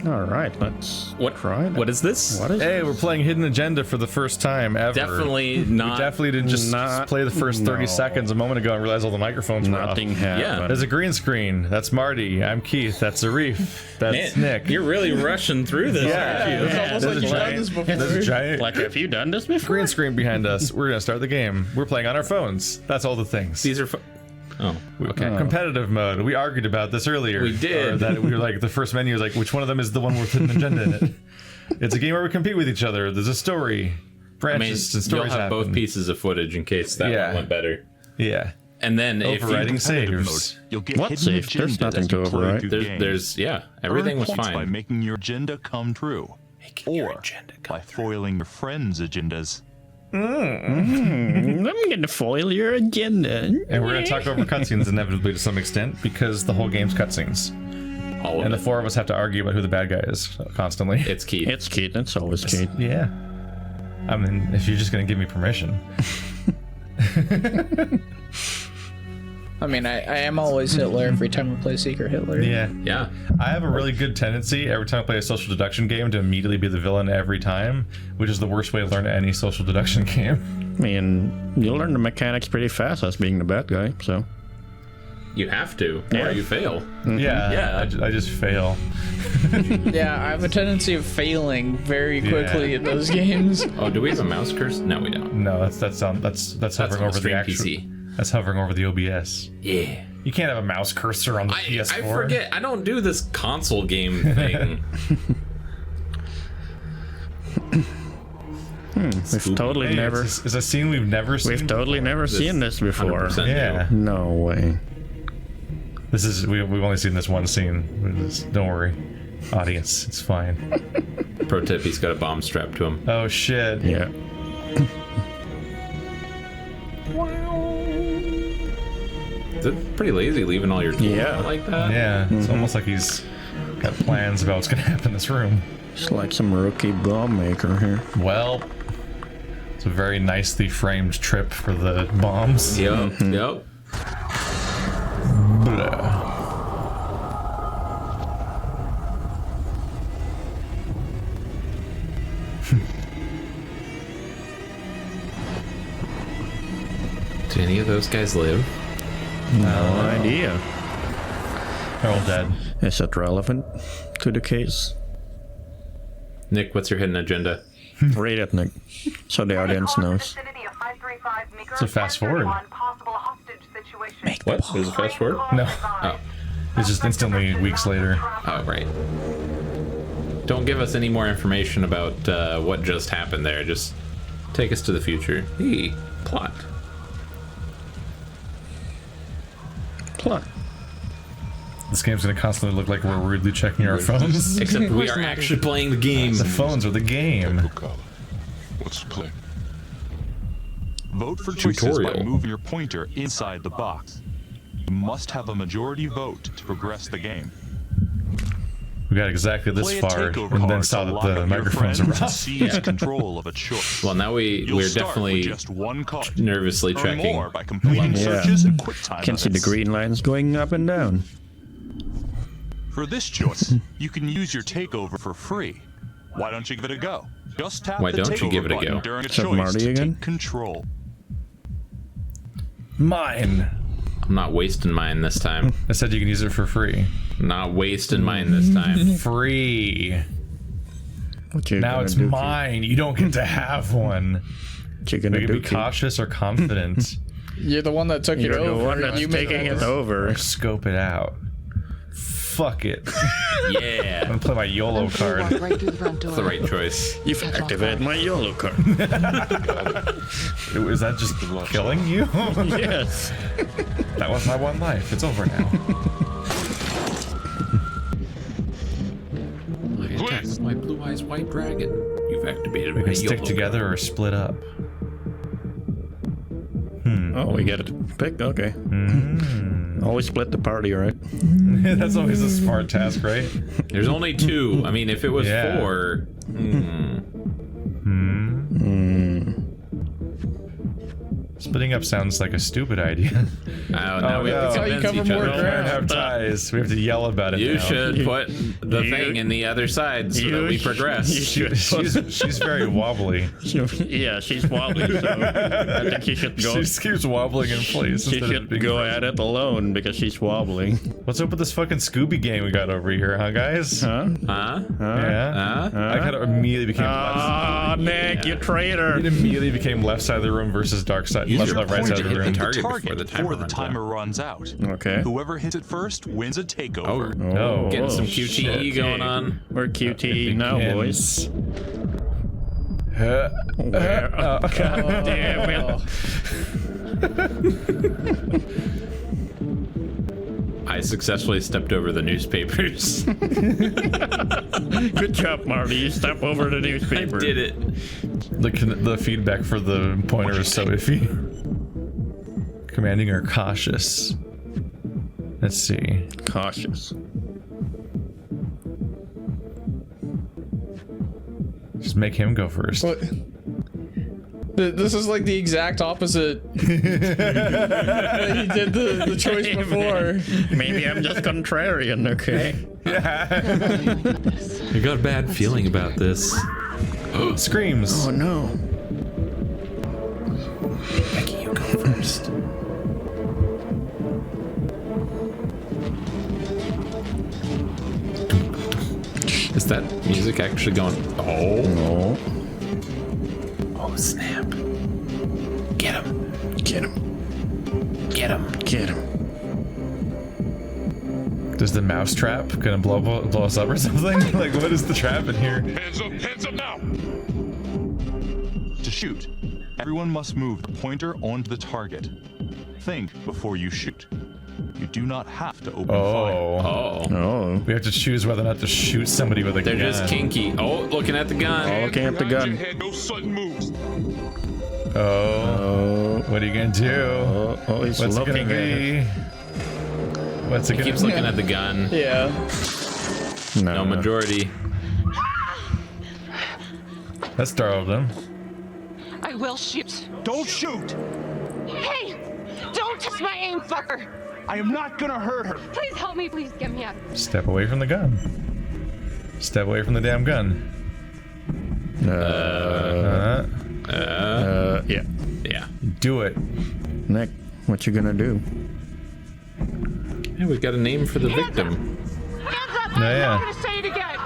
All right, let's try that. What is this? What is Hey, we're playing Hidden Agenda for the first time ever. Definitely not. We definitely didn't just play the first 30 seconds a moment ago and realize all the microphones were off. Nothing happened. Yeah. There's a green screen. That's Marty. I'm Keith. That's Rife. That's Man, Nick. you're really rushing through this. Yeah. It's almost like you've done this before. There's a giant Like, have you done this before? green screen behind us. We're gonna start the game. We're playing on our phones. That's all the things. These are. Oh, okay. Competitive mode. We argued about this earlier. We did. Or that we were like, the first menu is like, which one of them is the one with hidden agenda in it? It's a game where we compete with each other. There's a story, branches, and you'll stories have happen. both pieces of footage in case that one went better. Yeah. And then if Overriding you, saves. You'll get What hidden safe? There's agendas nothing as to you play override. through the game. there's everything Earn was points by fine. making your agenda come true, or by foiling your friends' agendas. I'm going to foil your agenda. And we're going to talk over cutscenes inevitably to some extent because the whole game's cutscenes. All of And it. the four of us have to argue about who the bad guy is constantly. It's Keith. It's Keith. It's always Keith. Yeah. I mean, if you're just going to give me permission. I mean, I am always Hitler every time I play Secret Hitler. Yeah. Yeah. I have a really good tendency every time I play a social deduction game to immediately be the villain every time, which is the worst way to learn any social deduction game. I mean, you'll learn the mechanics pretty fast as being the bad guy, so. You have to, Yeah. or you fail. Yeah. Yeah. I just fail. Yeah, I have a tendency of failing very quickly in those games. Oh, do we have a mouse curse? No, we don't. No, that's hovering on over the stream actual. PC. That's hovering over the OBS. Yeah. You can't have a mouse cursor on the PS4. I forget. I don't do this console game thing. We've totally Hey, never. It's a scene we've never seen. We've totally never seen this before. 100% Yeah. No way. This is we've only seen this one scene. Don't worry, audience, it's fine. Pro tip: he's got a bomb strapped to him. Oh shit. Yeah. Is it pretty lazy leaving all your tools Yeah. out like that? Yeah, it's almost like he's got plans about what's gonna happen in this room. It's like some rookie bomb maker here. Well, it's a very nicely framed trip for the bombs. Yep. Yep. Blah. Do any of those guys live? No idea. They're all dead. Is it relevant to the case? Nick, what's your hidden agenda? Read it, Nick, so the audience knows. So fast forward. What? There's a fast forward? No, Oh. it's just instantly weeks later. Oh, right. Don't give us any more information about what just happened there. Just take us to the future. Hey, plot. Plot. This game's gonna constantly look like we're rudely checking our phones. Except we are actually playing the game. The phones are the game. What's the play? Vote for choices by Tutorial. moving your pointer inside the box. You must have a majority vote to progress the game. We got exactly this Play a far, takeover and then card saw to that lock the up your microphones are friends and off. seize control of a choice. Well, now You'll we're start with definitely just one card. nervously Earn checking. more by completing Yeah. searches and quick time Can see the events. green lines going up and down. For this choice, you can use your takeover for free. Why don't you give it a go? Just tap Why the don't you takeover give it a button go? during a Is that choice Marty to again? take control. Mine. I'm not wasting mine this time. I said you can use it for free. Not wasting mine this time. Free. What you Now gonna it's do, Keith? mine. You don't get to have one. What you gonna We can do, be Keith? cautious or confident. You're the one that took You're it the over. one that's You made taking it over. Or scope it out. Fuck it. I'm Yeah. gonna play my YOLO card. Walk right through the front door. That's the right choice. You've activated my YOLO card. Is that just killing you? Yes. That was my one life. It's over now. I attack with my blue eyes white dragon. You've activated We my can stick YOLO together or split up. Oh, we get it. Pick. Okay. Always split the party, right? That's always a smart task, right? There's only two. I mean, if it was Yeah. four, Splitting up sounds like a stupid idea. now we no. have That's to how you convince cover each more other. We ground. don't have ties. We have to yell about it You now. should put the thing in the other side so that we progress. She's very wobbly. Yeah, she's wobbly, so I think she should go. She just keeps wobbling in place. She instead of should being go frozen. at it alone because she's wobbling. What's up with this fucking Scooby gang we got over here, huh, guys? Huh? Huh? Yeah. I kind of immediately became left. Ah, Nick, you traitor! It immediately became left side of the room versus dark side, Use left, your left, right point side to of the hit the room. target before the timer runs out. runs out. Okay. Whoever hits it first wins a takeover. No. Getting some Oh, QTE shit. going on. We're QTE now, boys. Huh. Where? Oh, God damn it. I successfully stepped over the newspapers. Good job, Marty. You step over the newspaper. I did it. The feedback for the pointer is so iffy. Commanding or cautious? Let's see. Cautious. Just make him go first. What? This is like the exact opposite. He did the choice before. Maybe I'm just contrarian, okay? I got a bad feeling about this. Screams. Oh no. Becky, you go first. Is that music actually going? Oh. No. Oh, snap. Get him. Get him. Get him. Get him. Does the mouse trap gonna blow us up or something? Like, what is the trap in here? Hands up now! To shoot, everyone must move the pointer onto the target. Think before you shoot. You do not have to open fire. Oh. Oh. Oh. We have to choose whether or not to shoot somebody with a They're gun. just kinky. Oh, looking at the gun. Oh, looking at the Behind gun. your head, no sudden moves. Oh. What are you gonna do? Oh, he's What's it looking gonna at be? it. What's it He gonna keeps looking at the gun. Yeah. No majority. Let's throw them. I will shoot. Don't shoot! Hey! Don't touch my aim, fucker! I am not gonna hurt her. Please help me. Please get me out. Step away from the gun. Step away from the damn gun. Yeah. Yeah. Do it. Nick, what you gonna do? Hey, we got a name for the victim. Hands up! Yeah, I'm yeah. not gonna say it again.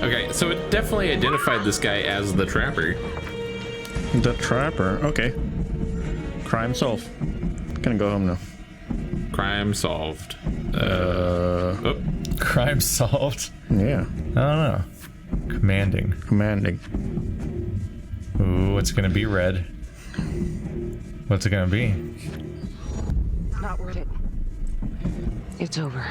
Okay, so it definitely identified this guy as the trapper. The trapper. Okay. Crime solved. Gonna go home now. Crime solved. Oh, Crime solved. Yeah. I don't know. Commanding. Commanding. Ooh, what's it gonna be, Red? What's it gonna be? Not worth it. It's over.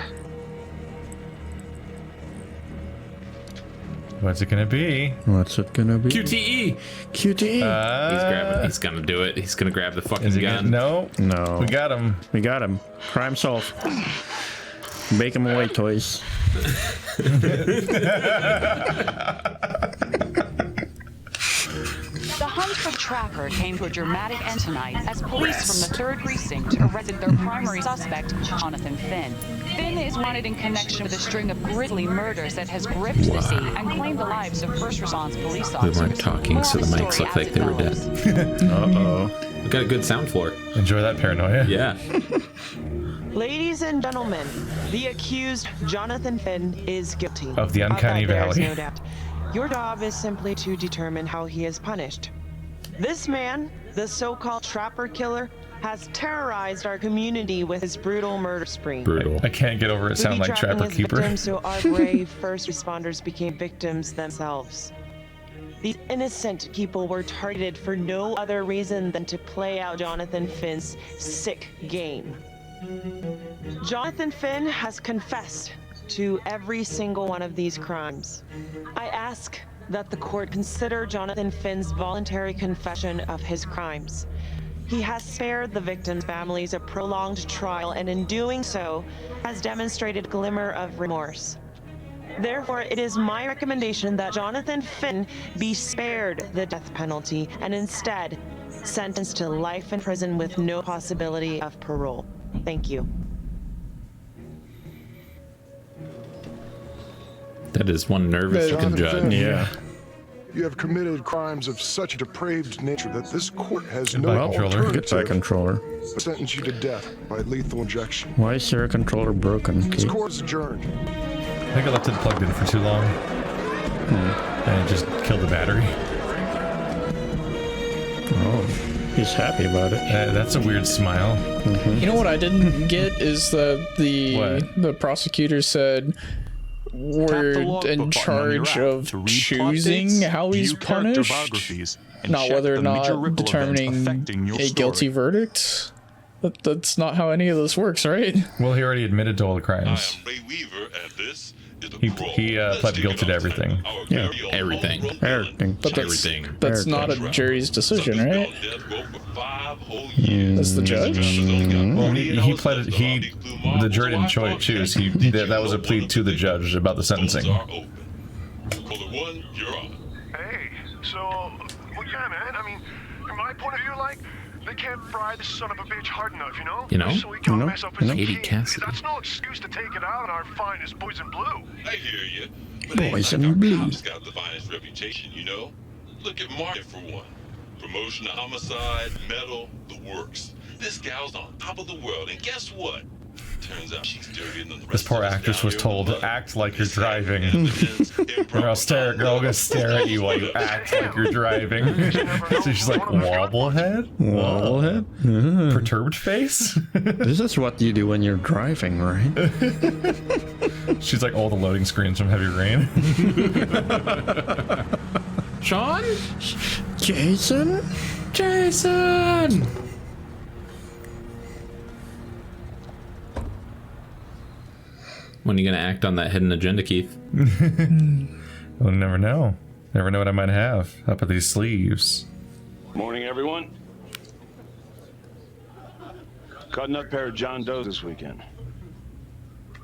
What's it gonna be? What's it gonna be? QTE! QTE. He's grabbing. He's gonna do it. He's gonna grab the fucking Is it gun. gonna, no. No. We got him. We got him. Crime solved. Bake him away, toys. The hunt for Trapper came to a dramatic end tonight as police from the 3rd Precinct arrested their primary suspect, Jonathan Finn. Finn is wanted in connection with a string of grisly murders that has gripped the city and claimed the lives of first response police We officers. weren't talking, More so on the the mics story looked like as they it were dead. develops. Uh-oh. We got a good sound floor. Enjoy that paranoia. Yeah. Ladies and gentlemen, the accused, Jonathan Finn, is guilty. Of the uncanny that there is valley. no doubt. Your job is simply to determine how he is punished. This man, the so-called Trapper Killer, has terrorized our community with his brutal murder spree. Brutal. I can't get over it. Sound like Booby-trapping Trapper his Keeper. victims so our brave first responders became victims themselves. These innocent people were targeted for no other reason than to play out Jonathan Finn's sick game. Jonathan Finn has confessed to every single one of these crimes. I ask that the court consider Jonathan Finn's voluntary confession of his crimes. He has spared the victims' families a prolonged trial, and in doing so, has demonstrated a glimmer of remorse. Therefore, it is my recommendation that Jonathan Finn be spared the death penalty and instead sentenced to life in prison with no possibility of parole. Thank you. That is one nervous looking judge. Yeah. You have committed crimes of such a depraved nature that this court has Goodbye, no controller. alternative Goodbye, controller. but sentence you to death by lethal injection. Why is your controller broken, This Kate? court is adjourned. I think I left it plugged in for too long. And it just killed the battery. Oh, he's happy about it. That's a weird smile. You know what I didn't get is that What? the prosecutor said we're logbook in button on your charge app of to read plot choosing dates, how he's view character punished, biographies, and not check whether or the major not ripple events determining affecting your a guilty story. verdict. That's not how any of this works, right? Well, he already admitted to all the crimes. Ray Weaver, and this is the He pled guilty to everything. Yeah. Everything. Everything. But that's Everything. that's not a jury's decision, right? Mm. That's the judge. Well, he pled it. The jury didn't choose. That was a plea to the judge about the sentencing. Hey, so, well, yeah, man. I mean, from my point of view, like, they can't fry this son of a bitch hard enough, you know? You know? So he can't You know? mess up his Katie key. Cassidy. That's no excuse to take it out on our finest boys in blue. I hear you. Boys in blue. Cops got the finest reputation, you know? Look at Martin for one. Promotion to homicide, medal, the works. This gal's on top of the world, and guess what? Turns out she's dirtier than the rest This poor of us actress down was here told on the to block. act like you're It's like driving. evidence, Or improv, else girl gonna stare at you while you act like you're driving. So she's like, wobblehead? Wobblehead? Perturbed face? This is what you do when you're driving, right? She's like all the loading screens from Heavy Rain. Sean? Jason? Jason! When are you gonna act on that hidden agenda, Keith? We'll never know. Never know what I might have up at these sleeves. Morning, everyone. Caught another pair of John Does this weekend.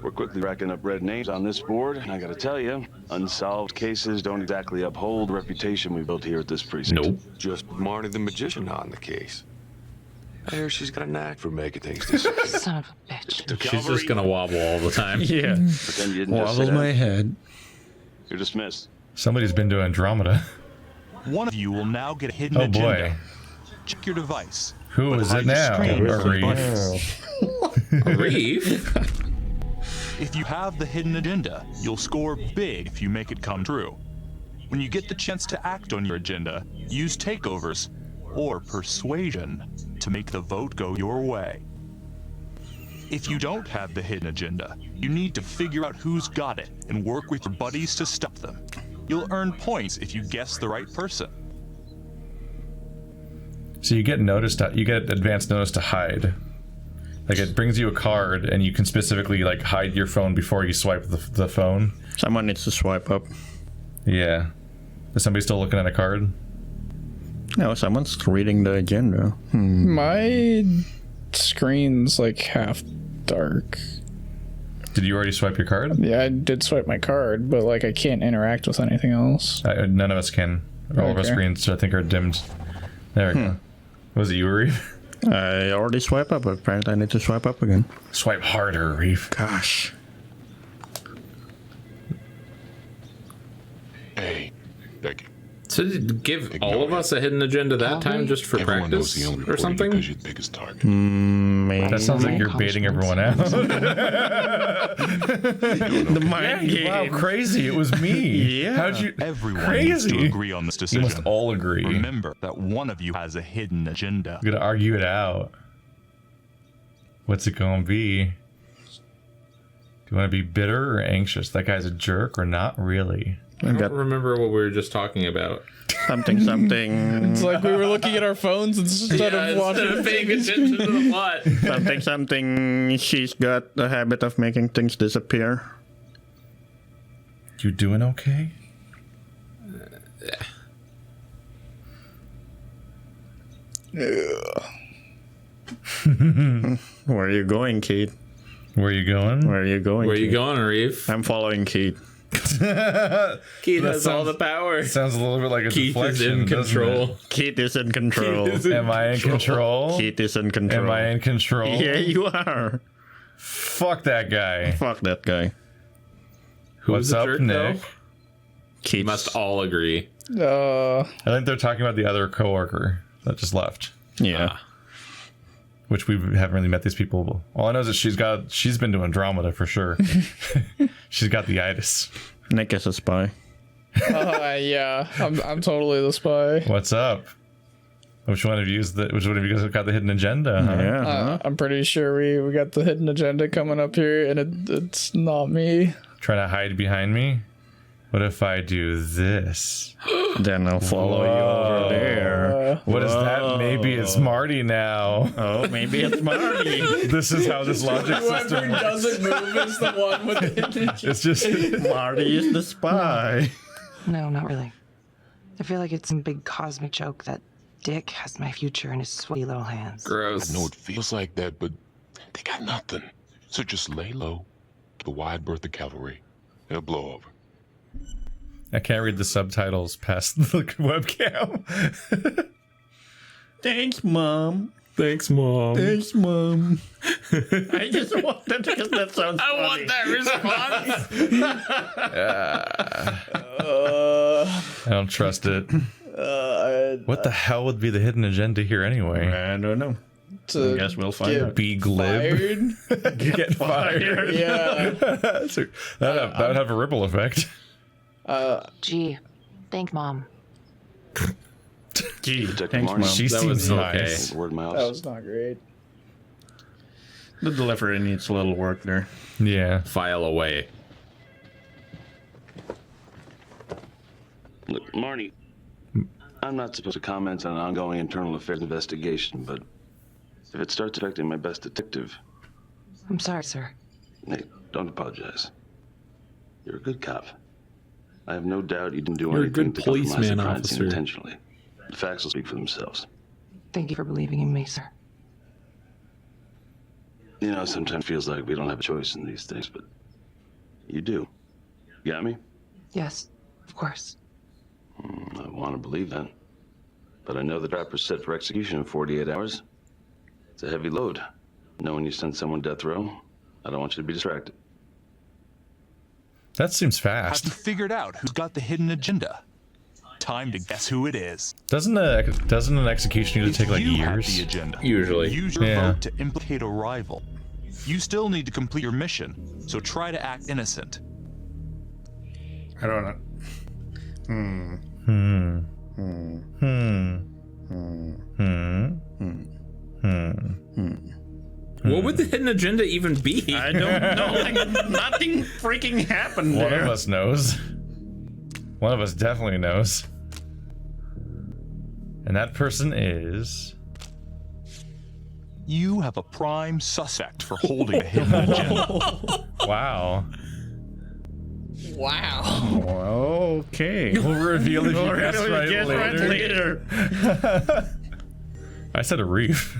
We're quickly racking up red names on this board, and I gotta tell you, unsolved cases don't exactly uphold the reputation we built here at this precinct. Nope. Just Marty the Magician on the case. I hear she's got a knack for making things disappear. Son of a bitch. She's just gonna wobble all the time. Yeah. Pretend you didn't just say Wobble that. my head. You're dismissed. Somebody's been to Andromeda. One of you will now get a hidden Oh agenda. boy. Check your device. Who but is hide it your now? screen with A your reef? Reef? If you have the hidden agenda, you'll score big if you make it come true. When you get the chance to act on your agenda, use takeovers or persuasion to make the vote go your way. If you don't have the hidden agenda, you need to figure out who's got it and work with your buddies to stop them. You'll earn points if you guess the right person. So you get advanced notice to hide. Like it brings you a card and you can specifically like hide your phone before you swipe the phone. Someone needs to swipe up. Yeah. Is somebody still looking at a card? No, someone's reading the agenda. My screen's like half dark. Did you already swipe your card? Yeah, I did swipe my card, but like I can't interact with anything else. None of us can. All of our Okay. screens, I think, are dimmed. There we go. Was it you, Reef? I already swipe up, but apparently I need to swipe up again. Swipe harder, Reef. Gosh. Hey, thank you. So did you give all of us a hidden agenda that time just for Everyone knows practice he only or reported something? because you're the biggest target. Maybe. That sounds like you're baiting everyone out. The mind game. Wow, crazy. It was me. Yeah. How'd you... Everyone needs to Crazy. agree on this You decision. must all agree. Remember that one of you has a hidden agenda. We're gonna argue it out. What's it gonna be? Do you want to be bitter or anxious? That guy's a jerk or not really? I don't remember what we were just talking about. Something. It's like we were looking at our phones instead of watching. paying attention to the plot. something. She's got a habit of making things disappear. You doing okay? Where are you going, Kate? Where are you going? Where are you going? Where are you Kate? going, Reef? I'm following Kate. Keith has all the power. Sounds a little bit like a Keith is deflection. in control. Kate is in control. Am I in control? Kate is in control. Am I in control? Yeah, you are. Fuck that guy. Fuck that guy. What's the up, jerk, Nick? You must all agree. I think they're talking about the other coworker that just left. Yeah. Which we haven't really met these people. All I know is that she's been doing Andromeda for sure. She's got the itis. Nick is a spy. Yeah, I'm totally the spy. What's up? Which one of you guys got the hidden agenda? Huh? Yeah. I'm pretty sure we got the hidden agenda coming up here, and it's not me. Trying to hide behind me? What if I do this? Then I'll follow you over there. What is that? Maybe it's Marty now. Oh, maybe it's Marty. This is how this logic system Whoever works. doesn't move is the one with the hidden agenda. It's just Marty is the spy. No, not really. I feel like it's some big cosmic joke that Dick has my future in his sweaty little hands. Gross. I know it feels like that, but they got nothing. So just lay low. The wide berth of cavalry. They'll blow over. I can't read the subtitles past the webcam. Thanks, Mom. Thanks, Mom. Thanks, Mom. I just want that because that sounds funny. I want that response. I don't trust it. What the hell would be the hidden agenda here anyway? I don't know. I guess we'll find out. Be glib. Get fired. Yeah. So that would have a ripple effect. Gee, thank Mom. Gee, Detective thanks, Martin. Mom. She That seems was okay. nice. Word mouse. That was not great. The delivery needs a little work there. Yeah. File away. Look, Marty, I'm not supposed to comment on an ongoing internal affairs investigation, but if it starts affecting my best detective, I'm sorry, sir. hey, don't apologize. You're a good cop. I have no doubt you didn't do You're a anything good to compromise policeman, the crime scene officer. intentionally. The facts will speak for themselves. Thank you for believing in me, sir. You know, sometimes it feels like we don't have a choice in these things, but you do. You got me? Yes, of course. I want to believe that. But I know the trapper's set for execution in 48 hours. It's a heavy load. Knowing you sent someone death row, I don't want you to be distracted. That seems Have fast. you figured out who's got the hidden agenda? Time to guess who it is. Doesn't an execution usually take like You have years? the agenda. Usually. Use your Yeah. vote to implicate a rival. You still need to complete your mission, so try to act innocent. I don't know. What would the hidden agenda even be? I don't know. Like, nothing freaking happened One there. of us knows. One of us definitely knows. And that person is... You have a prime suspect for holding a hidden agenda. Wow. Wow. Okay. We'll reveal if you guess right Guess later. I said a reef.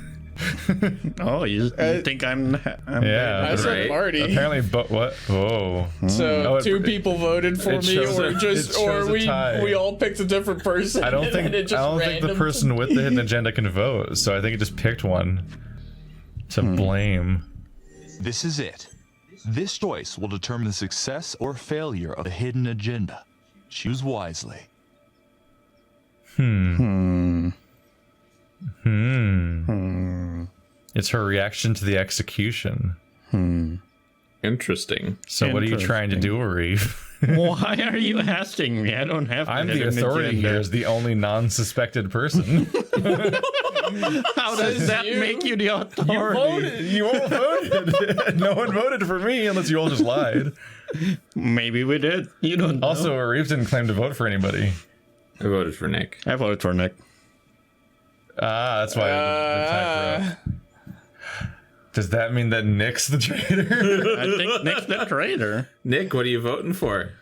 Oh, you think I'm Yeah. I said Right. Marty. Apparently, but what? Whoa. So Oh, it- two people voted for it me, shows or a- just, it shows or a we tie. all picked a different person. I don't and think then it just the random- person with the hidden agenda can vote, so I think it just picked one to blame. This is it. This choice will determine the success or failure of the hidden agenda. Choose wisely. It's her reaction to the execution. Interesting. So what are you trying to do, Reef? Why are you asking me? I don't have. I'm the hidden authority agenda. here as the only non-suspected person. How does that make you the authority? You all voted. No one voted for me unless you all just lied. Maybe we did. You don't know. Also, Reef didn't claim to vote for anybody. I voted for Nick. I voted for Nick. Ah, that's why the type wrote. Does that mean that Nick's the traitor? I think Nick's the traitor. Nick, what are you voting for?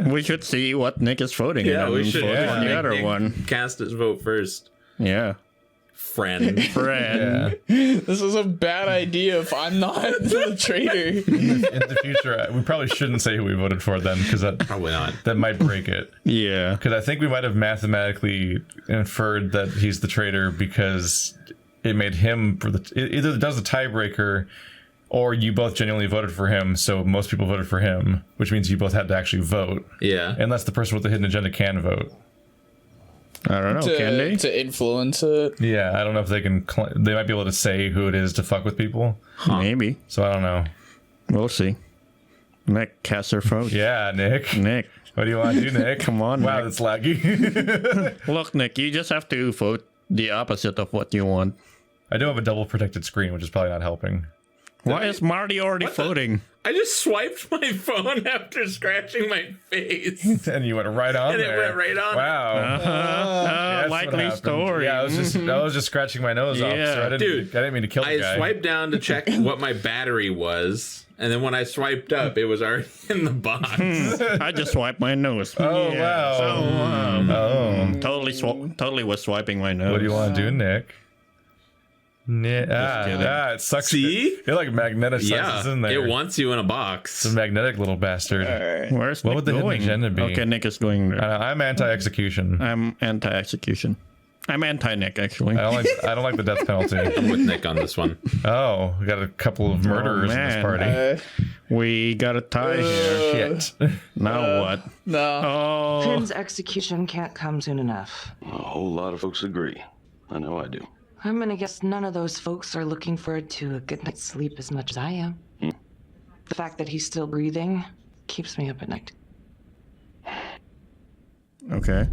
We should see what Nick is voting. Yeah, and we then should vote for the make other Nick one. cast his vote first. Yeah. Friend. Friend. This is a bad idea if I'm not the traitor. In the future, we probably shouldn't say who we voted for then, because Probably not. that might break it. Yeah. Because I think we might have mathematically inferred that he's the traitor because it made him either it does the tiebreaker, or you both genuinely voted for him, so most people voted for him, which means you both had to actually vote. Yeah. Unless the person with the hidden agenda can vote. I don't know. Can they? To influence it? Yeah, I don't know if they can. They might be able to say who it is to fuck with people. Maybe. So I don't know. We'll see. Nick, cast their vote. Yeah, Nick. Nick. What do you want to do, Nick? Come on, wow, Nick. that's laggy. Look, Nick, you just have to vote the opposite of what you want. I do have a double protected screen, which is probably not helping. Why is Marty already voting? I just swiped my phone after scratching my face. And you went right on And there. it went right on. Wow. Uh-huh. Likely story. Yeah, I was just scratching my nose off. So I didn't mean to kill the guy. I swiped down to check what my battery was, and then when I swiped up, it was already in the box. I just swiped my nose. Oh, wow. So, totally was swiping my nose. What do you want to do, Nick? It sucks. See? It like magneticizes in there. It wants you in a box. It's a magnetic little bastard. Right. Where's what Nick would the going? hidden agenda be? Okay, Nick is going there. I'm anti-execution. I'm anti-execution. I'm anti-Nick, actually. I don't like the death penalty. I'm with Nick on this one. Oh, we got a couple of murderers in this party. We got a tie here. Shit. Now what? No. Oh. Finn's execution can't come soon enough. A whole lot of folks agree. I know I do. I'm gonna guess none of those folks are looking forward to a good night's sleep as much as I am. The fact that he's still breathing keeps me up at night. Okay.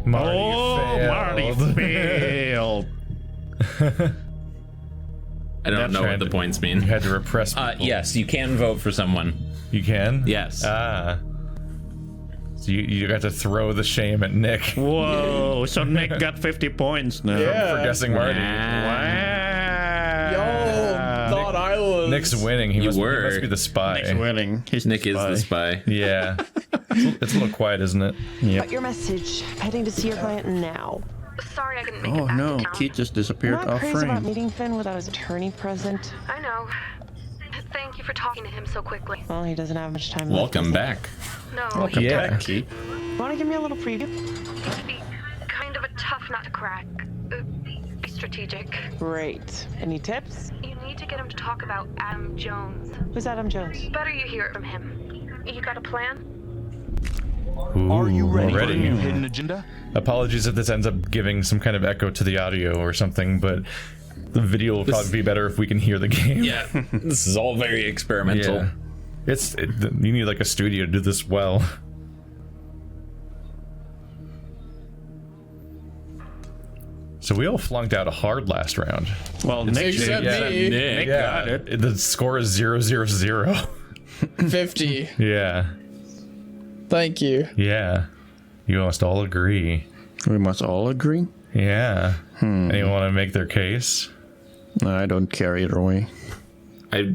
Marty failed. I don't know what the points mean. You had to repress people. Yes, you can vote for someone. You can? Yes. So you got to throw the shame at Nick. Whoa, so Nick got 50 points now. For guessing Marty. Wow. Yo, thought I was. Nick's winning. He must be the spy. Nick's winning. Nick is the spy. Yeah. It's a little quiet, isn't it? Yeah. Got your message. Heading to see your client now. Sorry I couldn't make it Oh back no, to town. Keith just disappeared I'm not off crazy about frame. meeting Finn without his attorney present. I know. Thank you for talking to him so quickly. Well, he doesn't have much time Welcome back. No. Welcome back, Keith. Want to give me a little preview? It'd be kind of a tough nut to crack. Be strategic. Great. Any tips? You need to get him to talk about Adam Jones. Who's Adam Jones? Better you hear it from him. You got a plan? Ooh, Are you ready for a already? new hidden agenda? Apologies if this ends up giving some kind of echo to the audio or something, but the video will probably be better if we can hear the game. Yeah, this is all very experimental. Yeah. You need like a studio to do this well. So we all flunked out a hard last round. Well, Nick Except did. me. Nick got it. The score is 0-0-0. 50. Yeah. Thank you. Yeah. You must all agree. We must all agree? Yeah. Anyone want to make their case? No, I don't care either way. I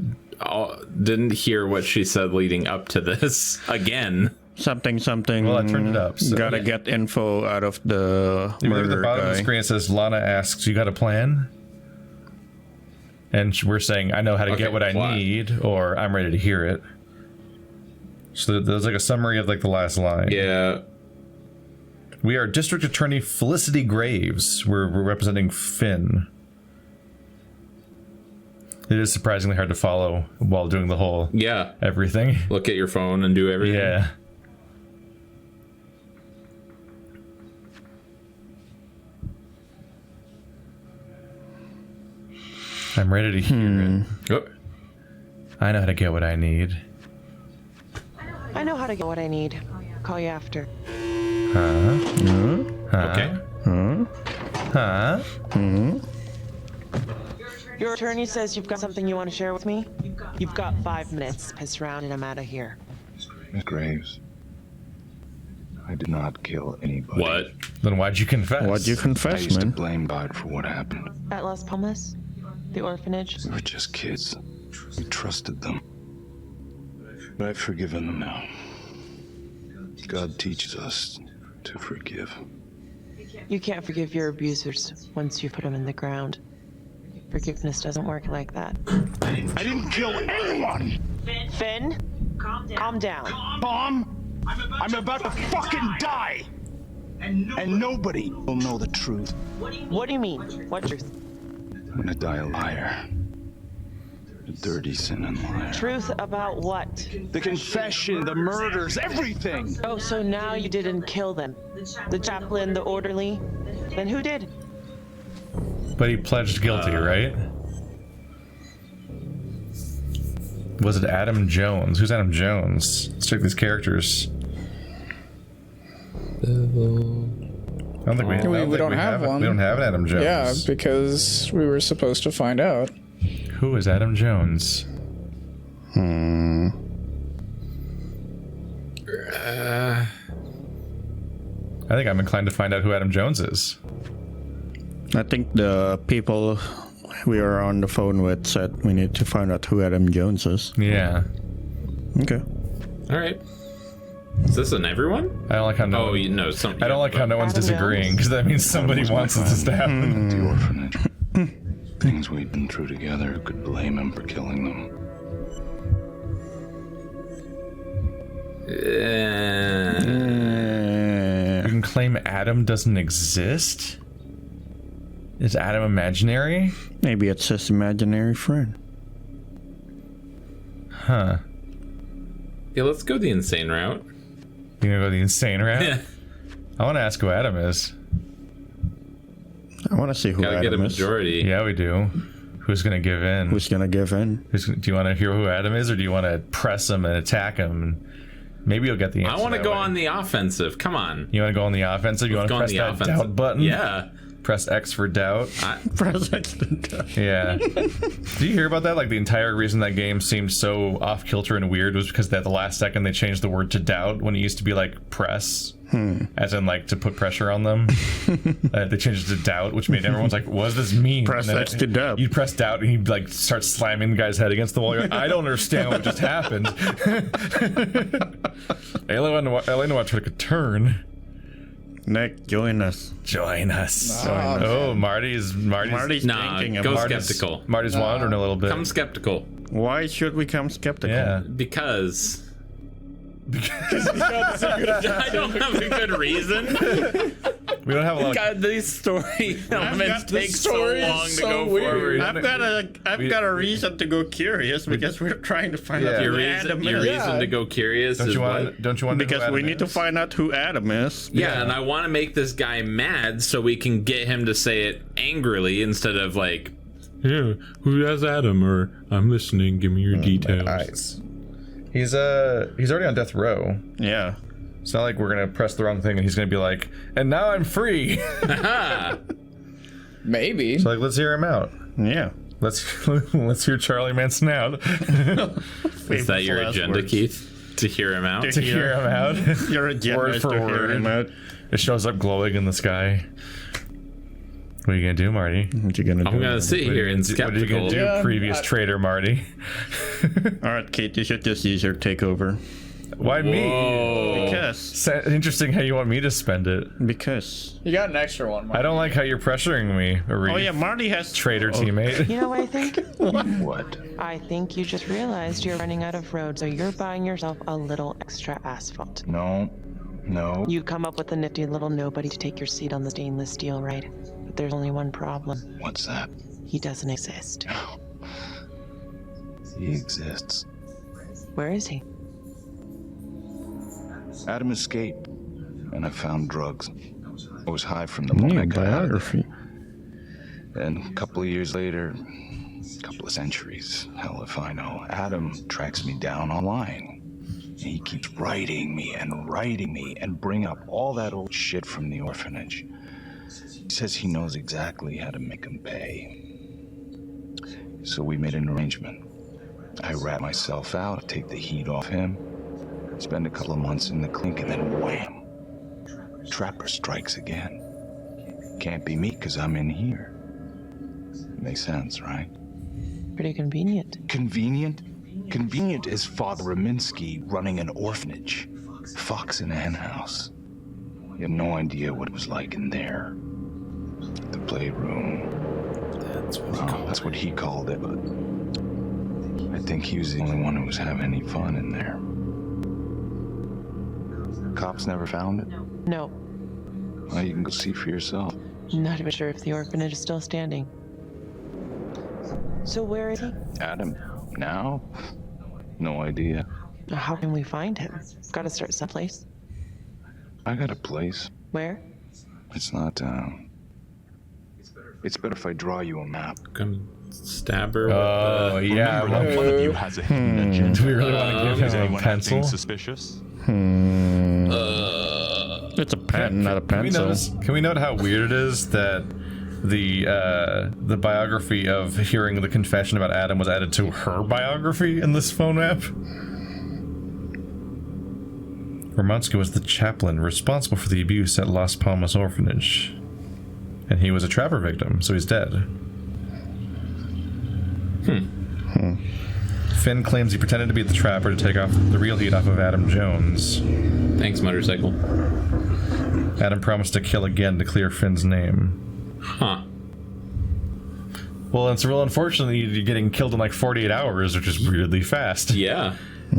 didn't hear what she said leading up to this again. Something. Well, I turned it up. So. Gotta get info out of the You look at murder the bottom of the guy. screen, it says, Lana asks, you got a plan? And we're saying, I know how to get what I need, or I'm ready to hear it. So there's like a summary of like the last line. Yeah. We are District Attorney Felicity Graves. We're representing Finn. It is surprisingly hard to follow while doing the whole everything. Look at your phone and do everything. Yeah. I'm ready to hear it. Oh. I know how to get what I need. I know how to get what I need. Call you after. Okay. Your attorney says you've got something you want to share with me? You've got 5 minutes. Piss around and I'm out of here. Miss Graves, I did not kill anybody. What? Then why'd you confess? Why'd you I confess, used to man? blame God for what happened. At Las Palmas? The orphanage? We were just kids. We trusted them. But I've forgiven them now. God teaches us to forgive. You can't forgive your abusers once you put them in the ground. Forgiveness doesn't work like that. I didn't kill anyone! Finn? Calm down. Mom, I'm about to fucking die! And nobody will know the truth. What do you mean? What truth? I'm gonna die a liar. A dirty sin and liar. Truth about what? The confession, the murders, everything! Oh, so now you didn't kill them? The chaplain, the orderly? Then who did? But he pledged guilty, right? Was it Adam Jones? Who's Adam Jones? Let's check these characters. I don't think we don't have one. We don't have an Adam Jones. Yeah, because we were supposed to find out. Who is Adam Jones? I think I'm inclined to find out who Adam Jones is. I think the people we are on the phone with said we need to find out who Adam Jones is. Yeah. Okay. All right. Is this an everyone? I don't like how no. Oh, you know some. I don't like how no one's disagreeing because that means somebody wants this to happen. The orphanage. Things we'd been through together. Who could blame him for killing them? You can claim Adam doesn't exist? Is Adam imaginary? Maybe it's his imaginary friend. Huh. Yeah, let's go the insane route. You gonna go the insane route? Yeah. I want to ask who Adam is. I want to see who Gotta Adam get a is. majority. Yeah, we do. Who's gonna give in? Who's gonna give in? Do you want to hear who Adam is, or do you want to press him and attack him? And maybe you'll get the answer. I want to that go way. on the offensive. Come on. You want to go on the offensive? You want to press that doubt button? Yeah. Press X for doubt. Press X for doubt. Yeah. Did you hear about that? Like the entire reason that game seemed so off kilter and weird was because at the last second they changed the word to doubt when it used to be like press, as in like to put pressure on them. They changed it to doubt, which made everyone's like, "What does this mean?" Press X to doubt. You press doubt, and he'd like start slamming the guy's head against the wall. You're like, I don't understand what just happened. Elena took a turn. Nick, join us. Join us. Nah, oh, Marty's nah, thinking go Marty's, skeptical. Marty's wandering a little bit. Come skeptical. Why should we come skeptical? Yeah. Because I don't have a good reason. We don't have a lot of... God, these story elements take so long to go weird. forward. I've got a reason to go curious because we're trying to find out Your who reason, Adam your is. reason to go curious Don't is you what? want? Don't you want? to know Because who we Adam need to is? find out who Adam is. Yeah, and I want to make this guy mad so we can get him to say it angrily instead of like, "Yeah, who has Adam?" or "I'm listening. Give me your details." Eyes. He's already on death row. Yeah. It's not like we're gonna press the wrong thing and he's gonna be like, "And now I'm free." Maybe. So like, let's hear him out. Yeah. Let's hear Charlie Manson out. Is that your agenda, Keith? To hear him out? To hear him out. Your agenda Word is for to hear word. him out. It shows up glowing in the sky. What are you gonna do, Marty? What you gonna do? I'm gonna sit here and What are you skeptical. gonna do, previous traitor Marty? All right, Kate, you should just use your takeover. Why me? Because. Interesting how you want me to spend it. Because. You got an extra one, Marty. I don't like how you're pressuring me, Arif. Oh yeah, Marty has Traitor teammate. You know what I think? What? I think you just realized you're running out of road, so you're buying yourself a little extra asphalt. No. You come up with a nifty little nobody to take your seat on the stainless steel, right? But there's only one problem. What's that? He doesn't exist. He exists. Where is he? Adam escaped, and I found drugs. I was high from the moment I got out. Biography. And a couple of years later, a couple of centuries, hell if I know, Adam tracks me down online. And he keeps writing me and bring up all that old shit from the orphanage. He says he knows exactly how to make him pay. So we made an arrangement. I rat myself out, take the heat off him, spend a couple of months in the clink, and then wham! Trapper strikes again. Can't be me, because I'm in here. Makes sense, right? Pretty convenient. Convenient? Convenient is Father Raminsky running an orphanage. Fox and hen house. You have no idea what it was like in there. The playroom. That's what he called it, but I think he was the only one who was having any fun in there. Cops never found it? No. Well, you can go see for yourself. Not even sure if the orphanage is still standing. So where is he? Adam. Now? No idea. How can we find him? Gotta start someplace. I got a place. Where? It's not, It's better if I draw you a map. Come stab her. Oh, yeah. Remember that one of you has a hidden agenda. Do we really want to give Is him a anyone pencil? acting suspicious? It's a pen, not a pencil. Can we note how weird it is that the biography of hearing the confession about Adam was added to her biography in this phone app? Romansky was the chaplain responsible for the abuse at Las Palmas Orphanage. And he was a trapper victim, so he's dead. Finn claims he pretended to be the trapper to take off the real heat off of Adam Jones. Thanks, motorcycle. Adam promised to kill again to clear Finn's name. Huh. Well, it's real unfortunate you're getting killed in like 48 hours, which is weirdly fast. Yeah.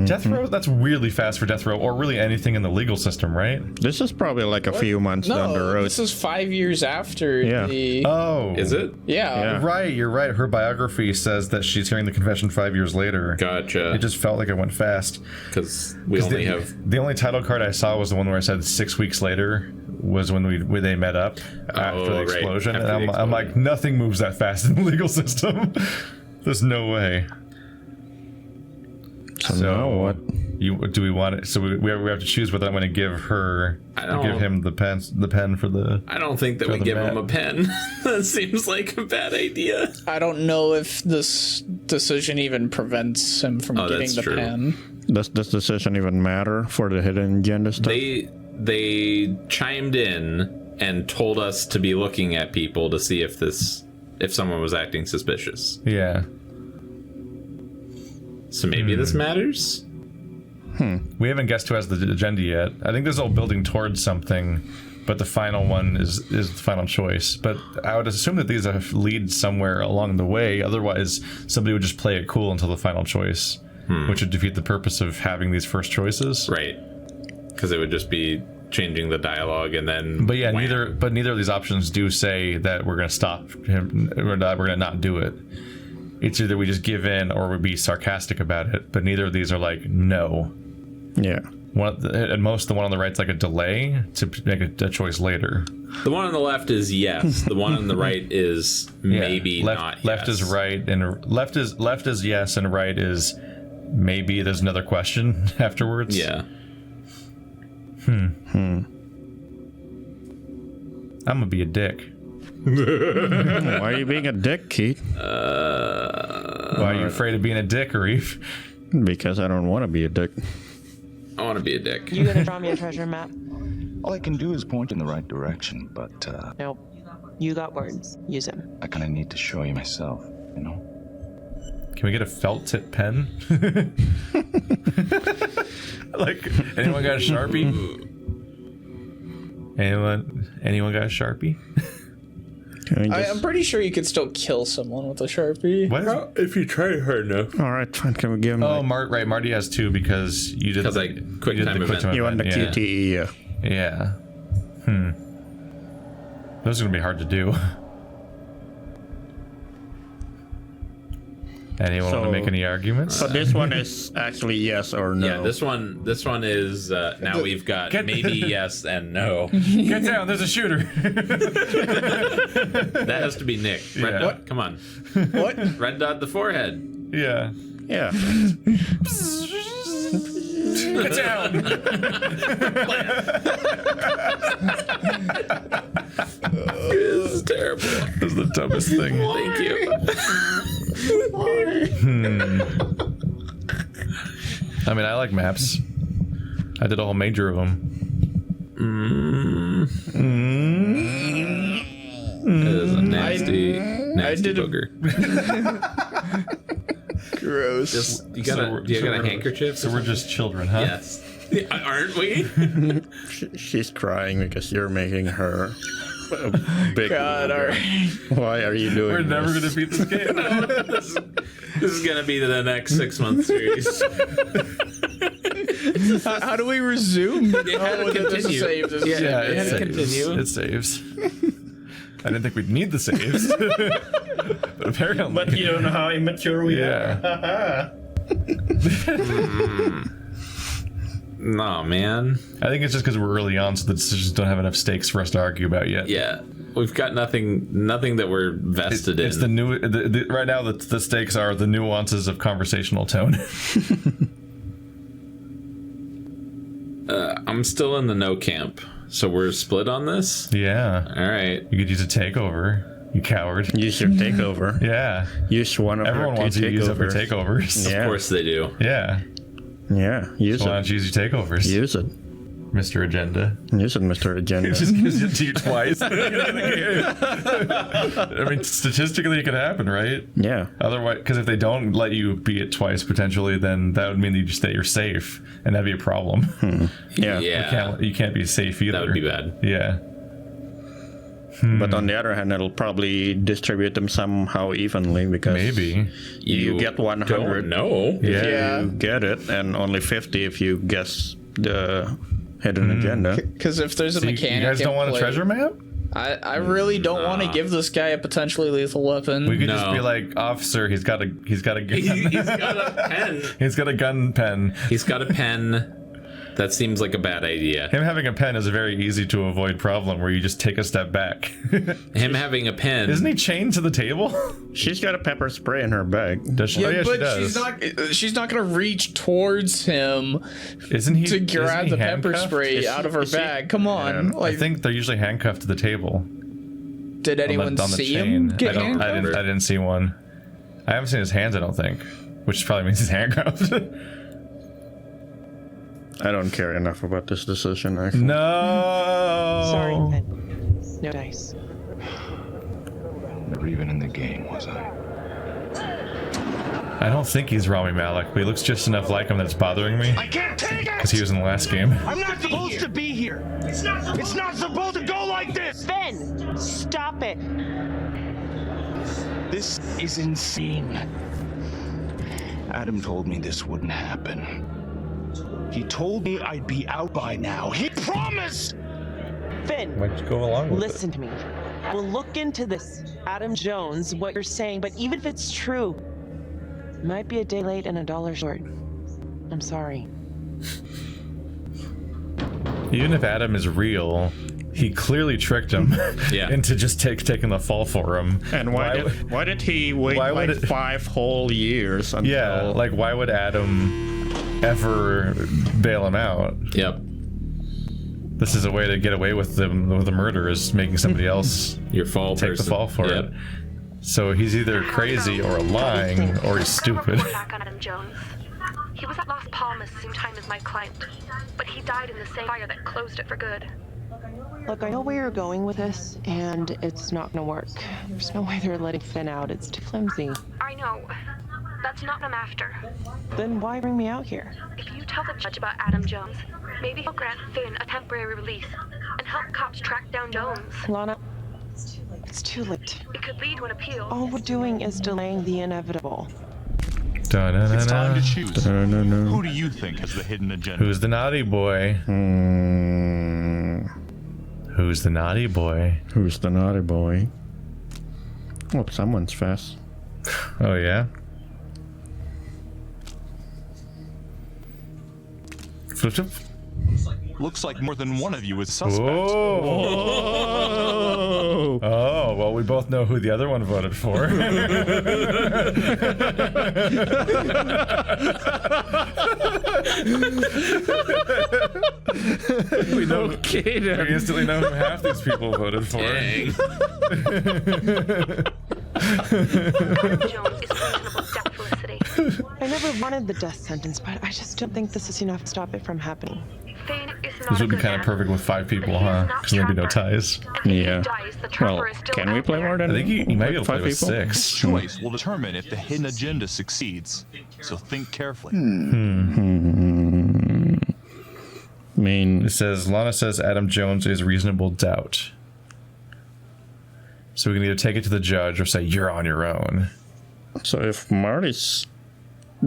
Death row? That's weirdly fast for death row, or really anything in the legal system, right? This is probably like a few months down the road. This is 5 years after the... Oh. Is it? Yeah. Right, you're right. Her biography says that she's hearing the confession 5 years later. Gotcha. It just felt like it went fast. Because we only have... The only title card I saw was the one where I said 6 weeks later was when they met up after the explosion. After And I'm like, nothing moves that fast in the legal system. There's no way. So now what? Do we want it? So we have to choose whether I'm going to give him the pen for the. I don't think that we give him a pen. That seems like a bad idea. I don't know if this decision even prevents him from getting the pen. Does this decision even matter for the hidden agenda stuff? They chimed in and told us to be looking at people to see if someone was acting suspicious. Yeah. So maybe this matters? We haven't guessed who has the agenda yet. I think this is all building towards something, but the final one is the final choice. But I would assume that these lead somewhere along the way. Otherwise, somebody would just play it cool until the final choice, which would defeat the purpose of having these first choices. Right. Because it would just be changing the dialogue and then... But yeah, neither of these options do say that we're going to stop him, or that we're going to not do it. It's either we just give in or we be sarcastic about it, but neither of these are like, no. Yeah. At most, the one on the right's like a delay to make a choice later. The one on the left is yes. The one on the right is maybe not yes. Left is right, and left is yes, and right is maybe there's another question afterwards. Yeah. I'm gonna be a dick. Why are you being a dick, Keith? Why are you afraid of being a dick, Reef? Because I don't want to be a dick. I want to be a dick. You gonna draw me a treasure map? All I can do is point in the right direction, but Nope. You got words. Use them. I kind of need to show you myself, you know? Can we get a felt tip pen? Like, anyone got a Sharpie? Anyone got a Sharpie? I'm pretty sure you could still kill someone with a Sharpie. What? If you try hard enough. All right, fine. Can we give him? Oh, right. Marty has two because you did. Because I quick time event. You want the QTE? Yeah. Those are gonna be hard to do. Anyone want to make any arguments? So this one is actually yes or no. Yeah, this one is now we've got maybe yes and no. Get down, there's a shooter. That has to be Nick. Red dot, come on. What? Red dot the forehead. Yeah. Yeah. Get down. This is terrible. This is the dumbest thing. Thank you. I mean, I like maps. I did a whole major of them. It is a nasty booger. Gross. You got a handkerchief? So we're just children, huh? Yes. Aren't we? She's crying because you're making her a big. God, why are you doing? We're never gonna beat this game. This is gonna be the next 6-month series. How do we resume? It had to continue. It had to continue. It saves. I didn't think we'd need the saves. But apparently. But you don't know how immature we are. Nah, man. I think it's just because we're early on, so the decisions don't have enough stakes for us to argue about yet. Yeah, we've got nothing that we're vested in. It's the new. Right now, the stakes are the nuances of conversational tone. I'm still in the no camp, so we're split on this. Yeah. All right. You could use a takeover. You coward. Use your takeover. Yeah. Use one of Everyone your wants you to use up your takeovers. Yeah. Of course they do. Yeah. Yeah. Use So it. why don't you use your takeovers? Use it. Mr. Agenda. Use it, Mr. Agenda. It just gives it to you twice. I mean, statistically, it could happen, right? Yeah. Otherwise, because if they don't let you beat it twice, potentially, then that would mean that you're safe, and that'd be a problem. Yeah. You can't be safe either. That would be bad. Yeah. But on the other hand, it'll probably distribute them somehow evenly because maybe you get 100. No. If you get it, and only 50 if you guess the hidden agenda. Because if there's a mechanic, you guys don't in want play, a treasure map? I really don't want to give this guy a potentially lethal weapon. We could just be like, officer, he's got a gun. He's got a pen. He's got a gun pen. He's got a pen. That seems like a bad idea. Him having a pen is a very easy to avoid problem where you just take a step back. Him having a pen. Isn't he chained to the table? She's got a pepper spray in her bag. Does she? Yeah, oh, yeah, but she does. she's not gonna reach towards him. Isn't he to grab the pepper handcuffed? spray out of her bag? Come on, I think they're usually handcuffed to the table. Did anyone on the see chain. him get handcuffed? I didn't see one. I haven't seen his hands, I don't think. Which probably means he's handcuffed. I don't care enough about this decision, actually. No! Sorry, Finn. No dice. Never even in the game, was I? I don't think he's Rami Malek, but he looks just enough like him that it's bothering me. I can't take it! Because he was in the last game. I'm not supposed to be here! It's not supposed to go like this! Finn, stop it. This is insane. Adam told me this wouldn't happen. He told me I'd be out by now. He promised! Finn, Why'd you go along with listen to me. We'll look into this. Adam Jones, what you're saying, but even if it's true, it might be a day late and $1 short. I'm sorry. Even if Adam is real, he clearly tricked him into just taking the fall for him. And why did he wait like 5 whole years until... Yeah, like why would Adam ever bail him out? Yep. This is a way to get away with the murder, is making somebody else your fall take the fall for it. So he's either crazy or lying or he's stupid. Back on Adam Jones. He was at Las Palmas the same time as my client, but he died in the same fire that closed it for good. Look, I know where you're going with this, and it's not gonna work. There's no way they're letting Finn out. It's too flimsy. I know. That's not what I'm after. Then why bring me out here? If you tell the judge about Adam Jones, maybe he'll grant Finn a temporary release and help cops track down Jones. Lana, it's too late. It could lead to an appeal. All we're doing is delaying the inevitable. It's time to choose. Who Who do you think has the hidden agenda? Who's the naughty boy? Who's the naughty boy? Who's the naughty boy? Oh, someone's fast. Oh, yeah? Looks like more than one of you is suspect. Oh, well, we both know who the other one voted for. we know. Okay, then. We instantly know who half these people voted for. Adam Jones is reasonable death, Felicity. I never wanted the death sentence, but I just don't think this is enough to stop it from happening. Finn is not This would be a good kind of man. perfect with 5 people, huh? Because there'd be no ties. Yeah. Dies, the Well, trapper is still can we out play there. more than I think you might be able to play 5 with people? 6. This choice will determine if the hidden agenda succeeds. So think carefully. It says, Lana says Adam Jones is reasonable doubt. So we can either take it to the judge or say you're on your own. So if Marty's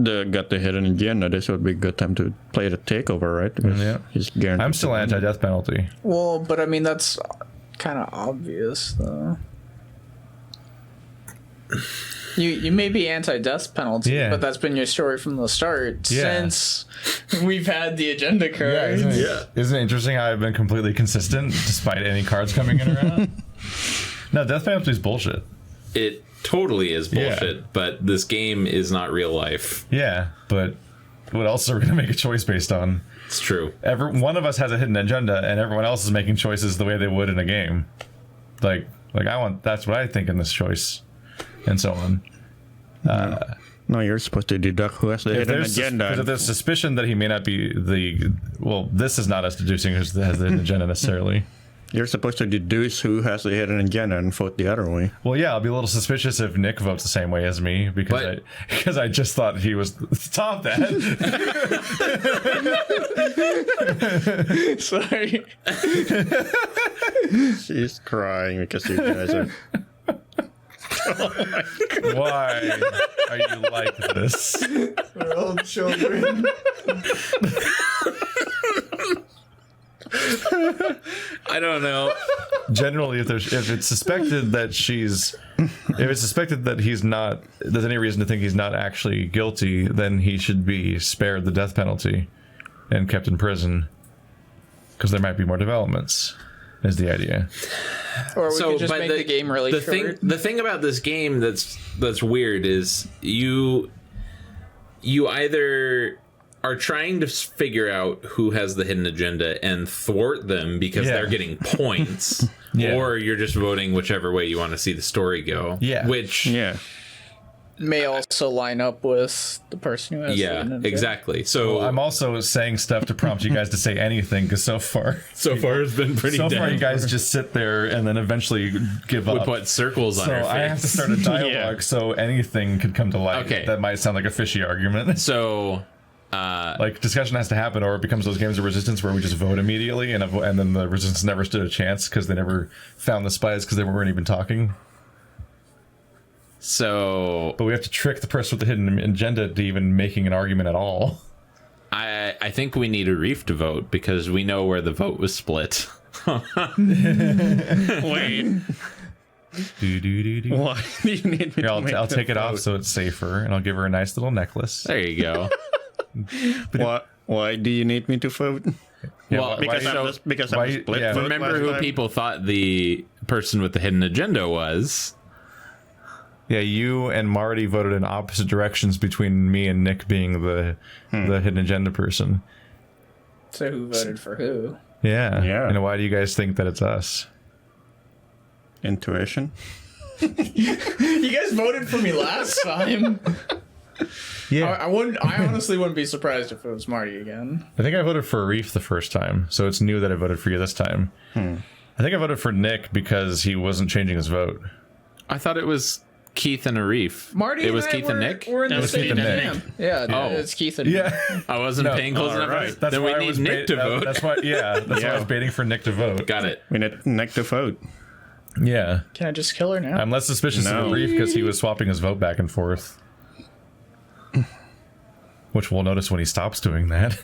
got the hidden agenda, this would be a good time to play the takeover, right? Because Yeah. he's guaranteed. I'm still anti-death penalty. Well, but I mean that's kind of obvious, though. You may be anti-death penalty, but that's been your story from the start since we've had the agenda card. Isn't it interesting how I've been completely consistent despite any cards coming in or out? No, death penalty is bullshit. It totally is bullshit, but this game is not real life. Yeah, but what else are we going to make a choice based on? It's true. One of us has a hidden agenda, and everyone else is making choices the way they would in a game. Like that's what I think in this choice. And so on. No, you're supposed to deduct who has the hidden agenda. Because if there's suspicion that he may not be this is not us deducing who has the hidden agenda necessarily. You're supposed to deduce who has the hidden agenda and vote the other way. Well, yeah, I'll be a little suspicious if Nick votes the same way as me because I just thought he was. Stop that. Sorry. She's crying because you guys are. Oh my God. Why are you like this? We're all children. I don't know. Generally, if it's suspected that he's not, there's any reason to think he's not actually guilty, then he should be spared the death penalty and kept in prison because there might be more developments. Is the idea. Or we could just make the game really short. The thing about this game that's weird is you either are trying to figure out who has the hidden agenda and thwart them because they're getting points, or you're just voting whichever way you want to see the story go. Yeah. Which may also line up with the person who has the hidden agenda. Exactly. So I'm also saying stuff to prompt you guys to say anything because so far it's been pretty. So far, you guys just sit there and then eventually give up. We put circles on our face. So I have to start a dialogue so anything could come to light. Okay. That might sound like a fishy argument. So. Like discussion has to happen, or it becomes those games of resistance where we just vote immediately, and then the resistance never stood a chance because they never found the spies because they weren't even talking. But we have to trick the person with the hidden agenda to even making an argument at all. I think we need a Reef to vote because we know where the vote was split. Wait. Why do you need me to make I'll take it vote? off so it's safer, and I'll give her a nice little necklace. There you go. Why do you need me to vote? Well, because I'm split. Remember who people thought the person with the hidden agenda was? Yeah, you and Marty voted in opposite directions between me and Nick being the hidden agenda person. So who voted for who? Yeah. And why do you guys think that it's us? Intuition. You guys voted for me last time. Yeah. I honestly wouldn't be surprised if it was Marty again. I think I voted for Reef the first time, so it's new that I voted for you this time. I think I voted for Nick because he wasn't changing his vote. I thought it was Keith and Arif. Marty, it was Keith and Nick. We're in the same camp. Yeah, it's Keith and Nick. I wasn't paying close enough. Right. Then we need Nick to vote. That's why. Yeah, that's why I was baiting for Nick to vote. Got it. We need Nick to vote. Yeah. Can I just kill her now? I'm less suspicious of Arif because he was swapping his vote back and forth. Which we'll notice when he stops doing that.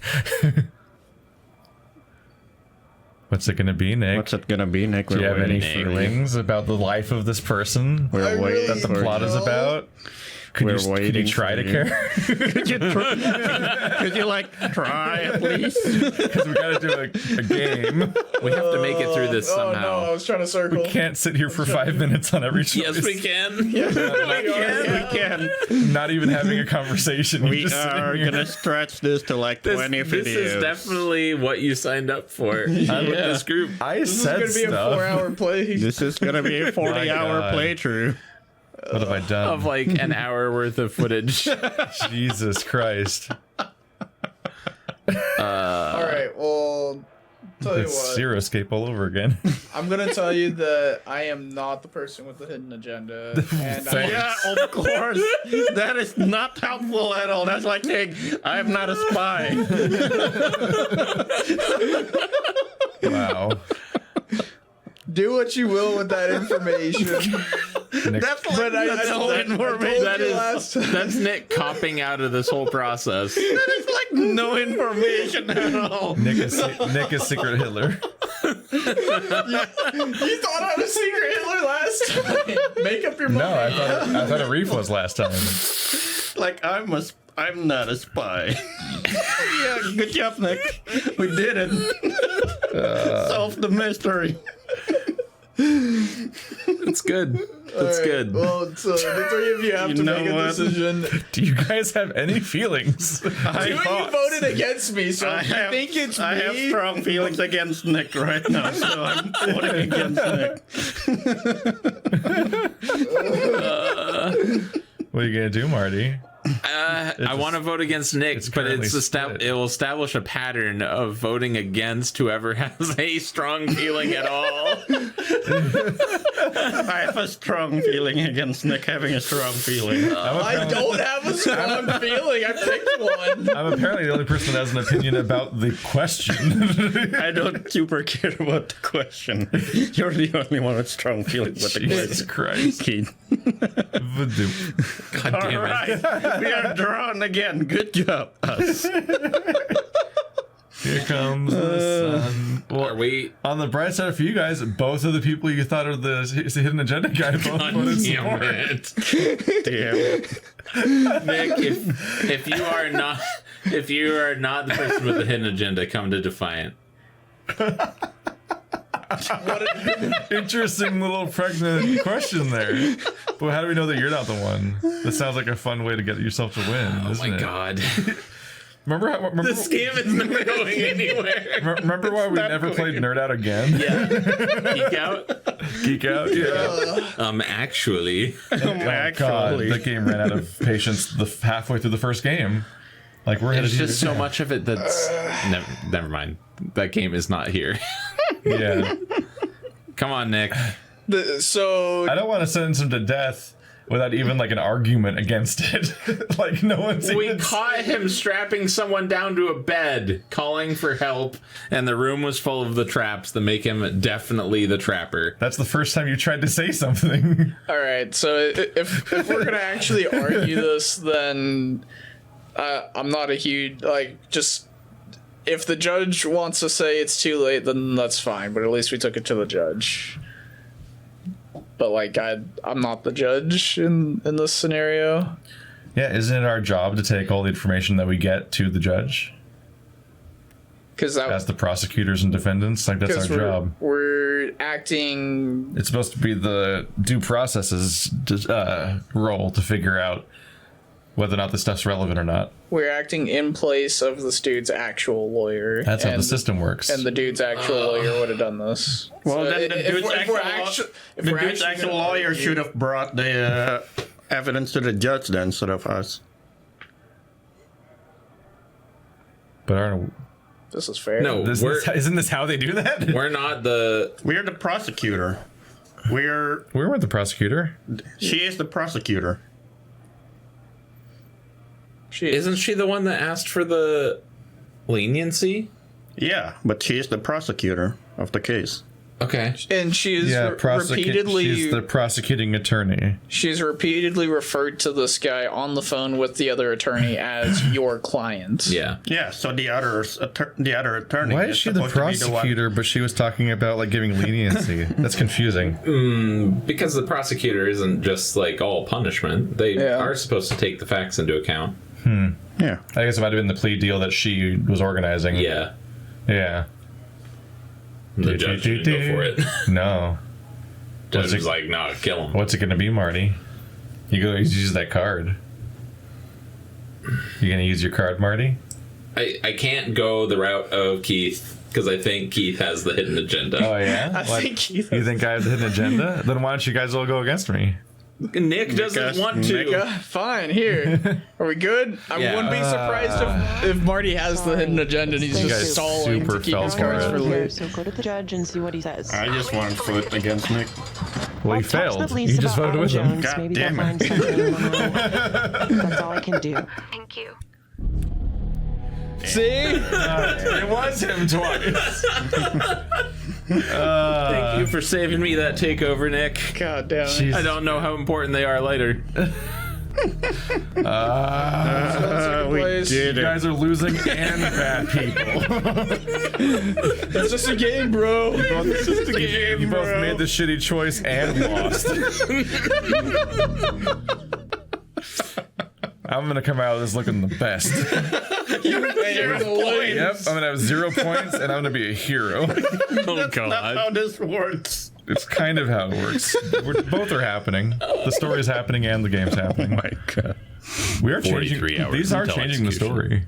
What's it gonna be, Nick? What's it gonna be, Nick? Do you have any feelings about the life of this person? We're waiting that the plot is about? Could you try to care? Could you try at least? Because we gotta do a game. We have to make it through this somehow. Oh no, I was trying to circle. We can't sit here for 5 minutes on every choice. Yes, we can. Yes, we can. Not even having a conversation. We are gonna stretch this to like 20 videos. This is definitely what you signed up for. I'm with this group. This is gonna be a 4-hour play. This is gonna be a 40-hour playthrough. What have I done? Of like an hour worth of footage. Jesus Christ. Alright, well, tell you It's what. Zero Escape all over again. I'm gonna tell you that I am not the person with the hidden agenda. And Yeah, of course. That is not helpful at all. That's like saying, I'm not a spy. Wow. do what you will with that information. That's Nick copping out of this whole process. That is like no information at all. Nick is Secret Hitler. You thought I was Secret Hitler last time. Make up your mind. No, I thought a reef was last time. Like I'm not a spy. Yeah, good job, Nick. We did it. Solve the mystery. It's good. It's good. Well, so the three of you have to make a decision. Do you guys have any feelings? Two of you voted against me, so I think it's me. I have strong feelings against Nick right now, so I'm voting against Nick. What are you gonna do, Marty? I want to vote against Nick, but it will establish a pattern of voting against whoever has a strong feeling at all. I have a strong feeling against Nick having a strong feeling. I don't have a strong feeling. I picked one. I'm apparently the only person that has an opinion about the question. I don't super care about the question. You're the only one with strong feeling with the question. Jesus Christ. Keith. God damn it. All right. We are drawn again. Good job, us. Here comes the sun. Well, Are we? on the bright side for you guys, both of the people you thought are the hidden agenda guy both voted Damn it. Damn it. Nick, if you are not the person with the hidden agenda, come to Defiant. What an interesting little pregnant question there. But how do we know that you're not the one? That sounds like a fun way to get yourself to win, isn't it? Oh my god. Remember This game is never going anywhere. Remember why we never played Nerd Out again? Yeah. Geek Out? Geek Out, yeah. Actually. God, that game ran out of patience halfway through the first game. Like There's just so much of it that's... Never mind. That game is not here. Yeah. Come on, Nick. So... I don't want to sentence him to death without even like an argument against it. Like no one's We caught him strapping someone down to a bed, calling for help, and the room was full of the traps that make him definitely the trapper. That's the first time you tried to say something. All right, so if we're gonna actually argue this, then I'm not a huge just. If the judge wants to say it's too late, then that's fine. But at least we took it to the judge. But like, I'm not the judge in this scenario. Yeah, isn't it our job to take all the information that we get to the judge? Because as the prosecutors and defendants, like that's our job. We're acting. It's supposed to be the due process's role to figure out whether or not this stuff's relevant or not. We're acting in place of this dude's actual lawyer. That's how the system works. And the dude's actual lawyer would have done this. Well, So then the dude's actual lawyer should have brought the evidence to the judge then, instead of us. But this is fair. No, isn't this how they do that? We're not the... We're the prosecutor. We weren't the prosecutor. She is the prosecutor. Isn't she the one that asked for the leniency? Yeah, but she is the prosecutor of the case. Okay. And she is repeatedly... She's the prosecuting attorney. She's repeatedly referred to this guy on the phone with the other attorney as your client. Yeah. Yeah, so the other attorney... Why is she the prosecutor, but she was talking about like giving leniency? That's confusing. Because the prosecutor isn't just like all punishment. They are supposed to take the facts into account. Yeah. I guess it might have been the plea deal that she was organizing. Yeah. Yeah. The judge didn't go for it. No. Judge was like, no, kill him. What's it going to be, Marty? You use that card. You going to use your card, Marty? I can't go the route of Keith because I think Keith has the hidden agenda. Oh, yeah? think Keith You think I have the hidden agenda? Then why don't you guys all go against me? Nick doesn't want to. Fine, here. Are we good? I wouldn't be surprised if Marty has the hidden agenda and he's just stalling to keep his cards for later. So go to the judge and see what he says. I just want to vote against Nick. Well, he failed. You just voted with him. God Maybe damn they'll it. find something. That's all I can do. Thank you. See? It was him twice. Thank you for saving me that takeover, Nick. God damn it. I don't know how important they are later. We did You guys are losing and bad people. It's just a game, bro. It's just a game, You both made the shitty choice and lost. I'm gonna come out of this looking the best. You're 0 points. Yep, I'm gonna have 0 points and I'm gonna be a hero. That's not how this works. It's kind of how it works. Both are happening. The story is happening and the game's happening. Oh my god. We are 43 changing. hours These are until changing the execution. story.